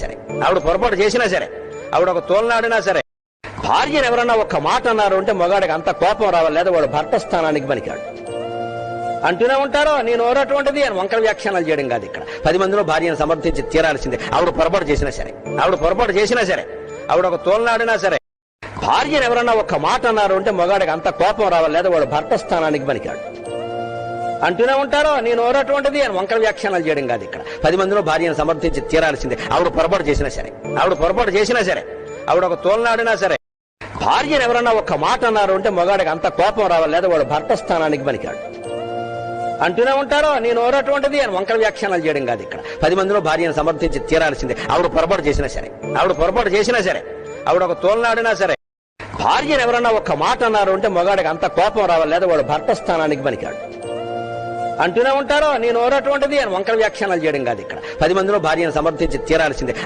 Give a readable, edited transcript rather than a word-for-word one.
సరే ఆవిడ పొరపాటు చేసినా సరే, ఆవిడ ఒక తోలనాడినా సరే, భార్యను ఎవరన్నా ఒక్క మాట అన్నారు అంటే మగాడికి అంత కోపం రావాలి, లేదా వాడు భర్త స్థానానికి పనికాడు. అంటూనే ఉంటారో నేను ఓరటువంటిది అని వంకర వ్యాఖ్యానాలు చేయడం కాదు ఇక్కడ. 10 మందిలో భార్యను సమర్థించి తీరాల్సిందే. ఆవిడ పొరపాటు చేసినా సరే, ఆవిడ ఒక తోలనాడినా సరే, భార్యను ఎవరన్నా ఒక్క మాట అన్నారు అంటే మగాడికి అంత కోపం రావాలి, లేదా వాడు భర్త స్థానానికి పనికాడు. అంటూనే ఉంటారో నేను ఓరటువంటిది అని వంకర వ్యాఖ్యానాలు చేయడం కాదు ఇక్కడ. 10 మందిలో భార్యను సమర్థించి తీరాల్సిందే. ఆవిడ పొరపాటు చేసినా సరే, ఆవిడ ఒక తోలనాడినా సరే, భార్యను ఎవరన్నా ఒక్క మాట అన్నారు అంటే మగాడికి అంత కోపం రావాలి, లేదా వాడు భర్త స్థానానికి పనికాడు. అంటూనే ఉంటారో నేను ఓరటువంటిది అని వంకర వ్యాఖ్యానాలు చేయడం కాదు ఇక్కడ. 10 మందిలో భార్యను సమర్థించి తీరాల్సిందే. ఆవిడ పొరపాటు చేసినా సరే, ఆవిడ ఒక తోలనాడినా సరే, భార్యను ఎవరన్నా ఒక్క మాట అన్నారు అంటే మగాడికి అంత కోపం రావాలి, లేదా వాడు భర్త స్థానానికి పనికాడు. అంటూనే ఉంటారో నేను ఓరటువంటిది అని వంకర వ్యాఖ్యానాలు చేయడం కాదు ఇక్కడ. 10 మందిలో భార్యను సమర్థించి తీరాల్సిందే.